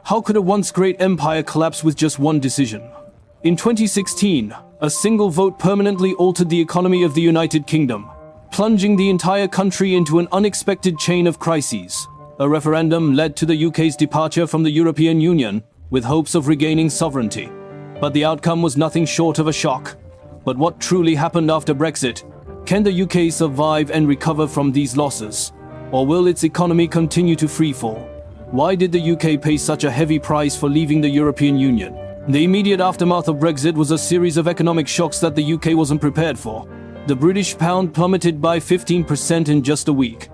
How could a once great empire collapse with just one decision? In 2016, a single vote permanently altered the economy of the United Kingdom, plunging the entire country into an unexpected chain of crises. A referendum led to the UK's departure from the European Union, with hopes of regaining sovereignty. But the outcome was nothing short of a shock. But what truly happened after Brexit? Can the UK survive and recover from these losses? Or will its economy continue to freefall? Why did the UK pay such a heavy price for leaving the European Union? The immediate aftermath of Brexit was a series of economic shocks that the UK wasn't prepared for. The British pound plummeted by 15% in just a week,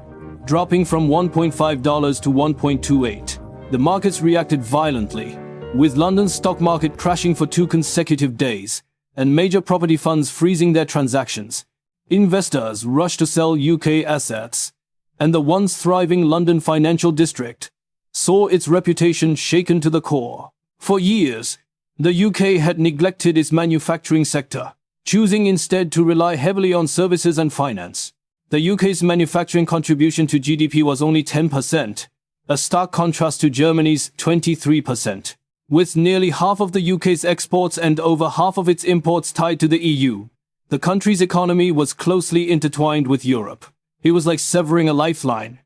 dropping from $1.5 to $1.28. The markets reacted violently, with London's stock market crashing for 2 consecutive days, and major property funds freezing their transactions. Investors rushed to sell UK assets, and the once thriving London financial district saw its reputation shaken to the core. For years, the UK had neglected its manufacturing sector, choosing instead to rely heavily on services and finance. The UK's manufacturing contribution to GDP was only 10%, a stark contrast to Germany's 23%. With nearly half of the UK's exports and over half of its imports tied to the EU, the country's economy was closely intertwined with Europe. It was like severing a lifeline,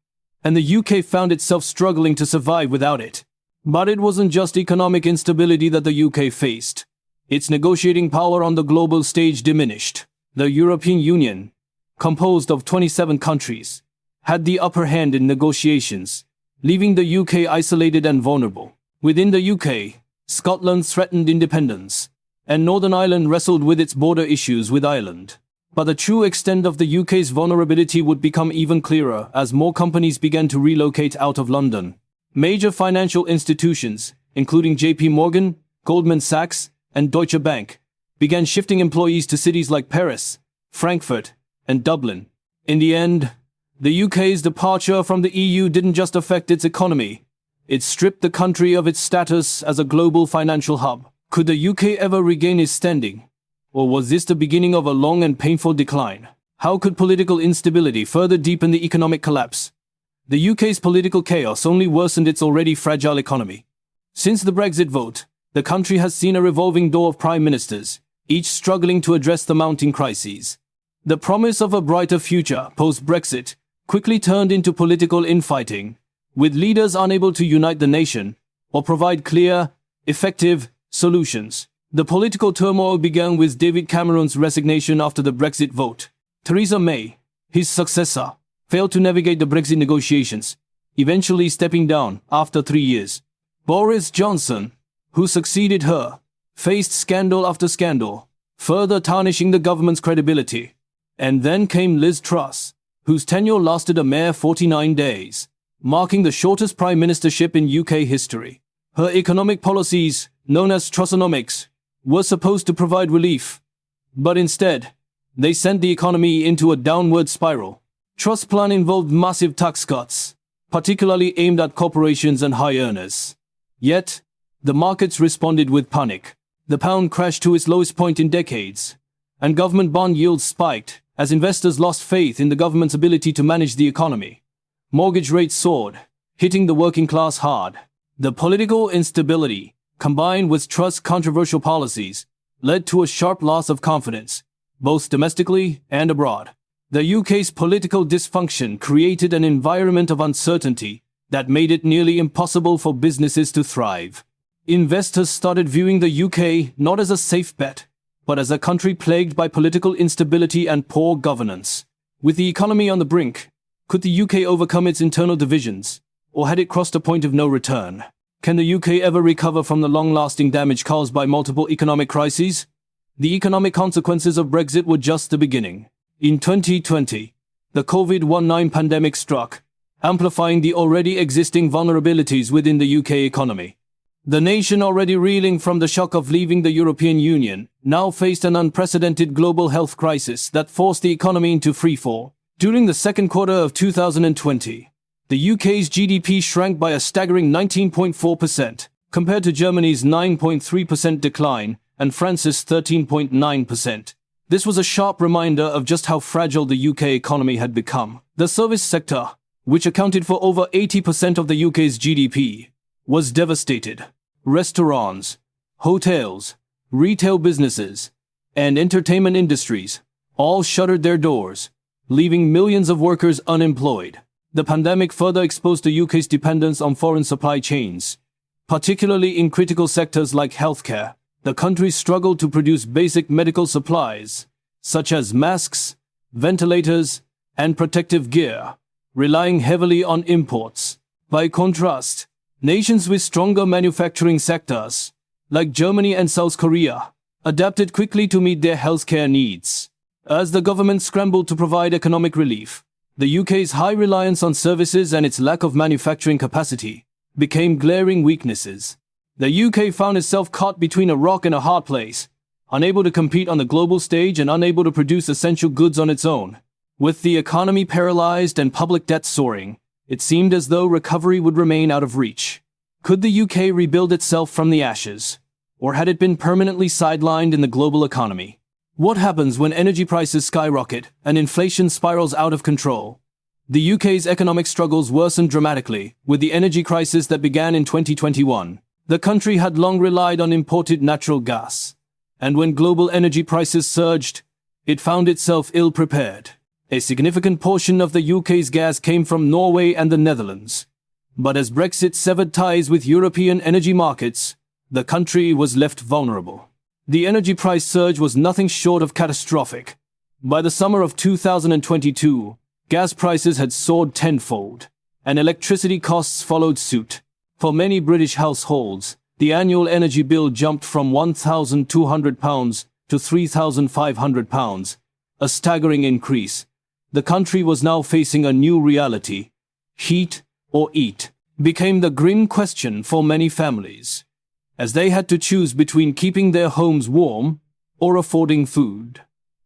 and the UK found itself struggling to survive without it. But it wasn't just economic instability that the UK faced. Its negotiating power on the global stage diminished. The European Union, composed of 27 countries, had the upper hand in negotiations, leaving the UK isolated and vulnerable. Within the UK, Scotland threatened independence, and Northern Ireland wrestled with its border issues with Ireland. But the true extent of the UK's vulnerability would become even clearer as more companies began to relocate out of London. Major financial institutions, including JP Morgan, Goldman Sachs, and Deutsche Bank, began shifting employees to cities like Paris, Frankfurt, and Dublin. In the end, the UK's departure from the EU didn't just affect its economy. It stripped the country of its status as a global financial hub. Could the UK ever regain its standing? Or was this the beginning of a long and painful decline? How could political instability further deepen the economic collapse? The UK's political chaos only worsened its already fragile economy. Since the Brexit vote, the country has seen a revolving door of prime ministers, each struggling to address the mounting crises. The promise of a brighter future post-Brexit quickly turned into political infighting, with leaders unable to unite the nation or provide clear, effective solutions. The political turmoil began with David Cameron's resignation after the Brexit vote. Theresa May, his successor, failed to navigate the Brexit negotiations, eventually stepping down after 3 years. Boris Johnson, who succeeded her, faced scandal after scandal, further tarnishing the government's credibility. And then came Liz Truss, whose tenure lasted a mere 49 days, marking the shortest prime ministership in UK history. Her economic policies, known as Trussonomics, were supposed to provide relief, but instead, they sent the economy into a downward spiral. Truss' plan involved massive tax cuts, particularly aimed at corporations and high earners. Yet, the markets responded with panic. The pound crashed to its lowest point in decades, and government bond yields spiked as investors lost faith in the government's ability to manage the economy. Mortgage rates soared, hitting the working class hard. The political instability, combined with Truss' controversial policies, led to a sharp loss of confidence, both domestically and abroad. The UK's political dysfunction created an environment of uncertainty that made it nearly impossible for businesses to thrive. Investors started viewing the UK not as a safe bet, but as a country plagued by political instability and poor governance. With the economy on the brink, could the UK overcome its internal divisions, or had it crossed a point of no return? Can the UK ever recover from the long-lasting damage caused by multiple economic crises? The economic consequences of Brexit were just the beginning. In 2020, the COVID-19 pandemic struck, amplifying the already existing vulnerabilities within the UK economy. The nation, already reeling from the shock of leaving the European Union, now faced an unprecedented global health crisis that forced the economy into freefall. During the second quarter of 2020, the UK's GDP shrank by a staggering 19.4%, compared to Germany's 9.3% decline and France's 13.9%. This was a sharp reminder of just how fragile the UK economy had become. The service sector, which accounted for over 80% of the UK's GDP, was devastated. Restaurants, hotels, retail businesses, and entertainment industries all shuttered their doors, leaving millions of workers unemployed. The pandemic further exposed the UK's dependence on foreign supply chains, particularly in critical sectors like healthcare. The country struggled to produce basic medical supplies, such as masks, ventilators, and protective gear, relying heavily on imports. By contrast, nations with stronger manufacturing sectors, like Germany and South Korea, adapted quickly to meet their healthcare needs. As the government scrambled to provide economic relief, the UK's high reliance on services and its lack of manufacturing capacity became glaring weaknesses. The UK found itself caught between a rock and a hard place, unable to compete on the global stage and unable to produce essential goods on its own. With the economy paralyzed and public debt soaring, it seemed as though recovery would remain out of reach. Could the UK rebuild itself from the ashes, or had it been permanently sidelined in the global economy? What happens when energy prices skyrocket and inflation spirals out of control? The UK's economic struggles worsened dramatically with the energy crisis that began in 2021. The country had long relied on imported natural gas, and when global energy prices surged, it found itself ill-prepared. A significant portion of the UK's gas came from Norway and the Netherlands. But as Brexit severed ties with European energy markets, the country was left vulnerable. The energy price surge was nothing short of catastrophic. By the summer of 2022, gas prices had soared tenfold, and electricity costs followed suit. For many British households, the annual energy bill jumped from £1,200 to £3,500, a staggering increase. The country was now facing a new reality. Heat or eat became the grim question for many families, as they had to choose between keeping their homes warm or affording food.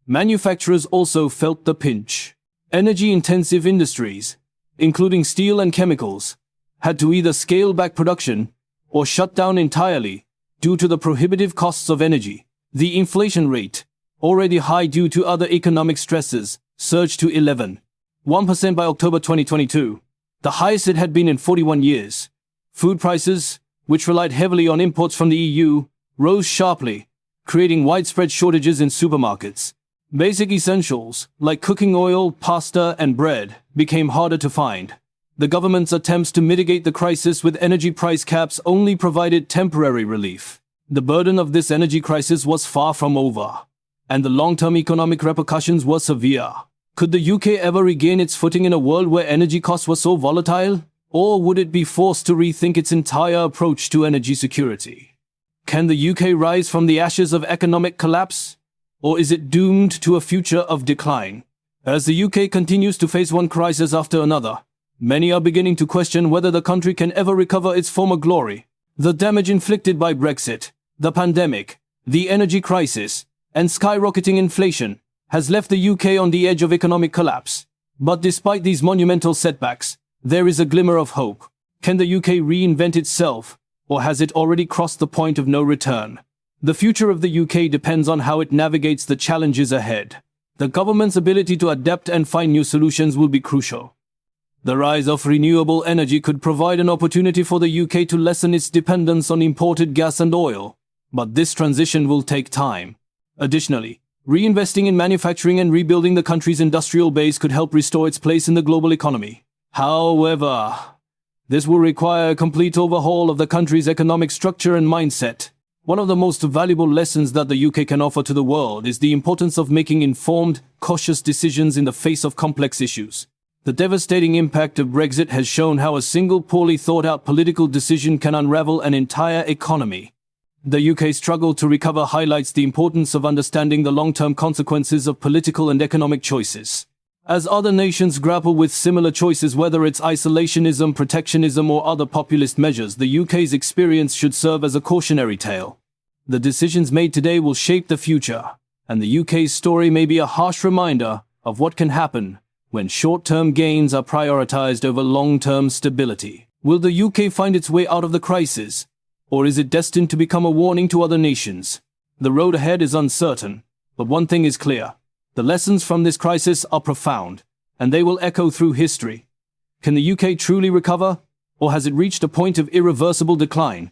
Manufacturers also felt the pinch. Energy-intensive industries, including steel and chemicals, had to either scale back production or shut down entirely due to the prohibitive costs of energy. The inflation rate, already high due to other economic stresses, surged to 11.1% by October 2022, the highest it had been in 41 years. Food prices, which relied heavily on imports from the EU, rose sharply, creating widespread shortages in supermarkets. Basic essentials, like cooking oil, pasta, and bread, became harder to find. The government's attempts to mitigate the crisis with energy price caps only provided temporary relief. The burden of this energy crisis was far from over, and the long-term economic repercussions were severe. Could the UK ever regain its footing in a world where energy costs were so volatile? Or would it be forced to rethink its entire approach to energy security? Can the UK rise from the ashes of economic collapse? Or is it doomed to a future of decline? As the UK continues to face one crisis after another, many are beginning to question whether the country can ever recover its former glory. The damage inflicted by Brexit, the pandemic, the energy crisis, and skyrocketing inflation has left the UK on the edge of economic collapse. But despite these monumental setbacks, there is a glimmer of hope. Can the UK reinvent itself, or has it already crossed the point of no return? The future of the UK depends on how it navigates the challenges ahead. The government's ability to adapt and find new solutions will be crucial. The rise of renewable energy could provide an opportunity for the UK to lessen its dependence on imported gas and oil, but this transition will take time. Additionally, reinvesting in manufacturing and rebuilding the country's industrial base could help restore its place in the global economy. However, this will require a complete overhaul of the country's economic structure and mindset. One of the most valuable lessons that the UK can offer to the world is the importance of making informed, cautious decisions in the face of complex issues. The devastating impact of Brexit has shown how a single poorly thought-out political decision can unravel an entire economy. The UK's struggle to recover highlights the importance of understanding the long-term consequences of political and economic choices. As other nations grapple with similar choices, whether it's isolationism, protectionism, or other populist measures, the UK's experience should serve as a cautionary tale. The decisions made today will shape the future, and the UK's story may be a harsh reminder of what can happen when short-term gains are prioritized over long-term stability. Will the UK find its way out of the crisis, or is it destined to become a warning to other nations? The road ahead is uncertain, but one thing is clear. The lessons from this crisis are profound, and they will echo through history. Can the UK truly recover, or has it reached a point of irreversible decline?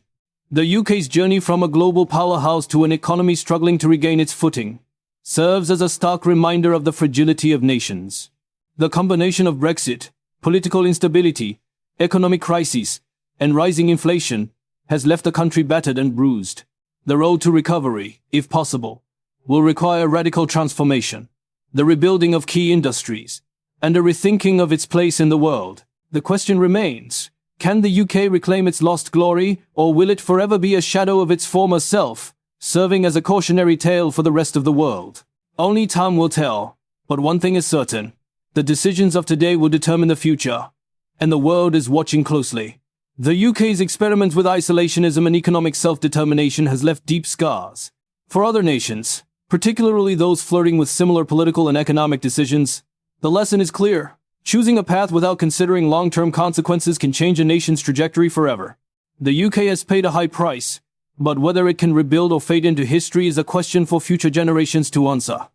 The UK's journey from a global powerhouse to an economy struggling to regain its footing serves as a stark reminder of the fragility of nations. The combination of Brexit, political instability, economic crises, and rising inflation has left the country battered and bruised. The road to recovery, if possible, will require radical transformation, the rebuilding of key industries, and a rethinking of its place in the world. The question remains, can the UK reclaim its lost glory, or will it forever be a shadow of its former self, serving as a cautionary tale for the rest of the world? Only time will tell, but one thing is certain. The decisions of today will determine the future, and the world is watching closely. The UK's experiment with isolationism and economic self-determination has left deep scars. For other nations, particularly those flirting with similar political and economic decisions, the lesson is clear. Choosing a path without considering long-term consequences can change a nation's trajectory forever. The UK has paid a high price, but whether it can rebuild or fade into history is a question for future generations to answer.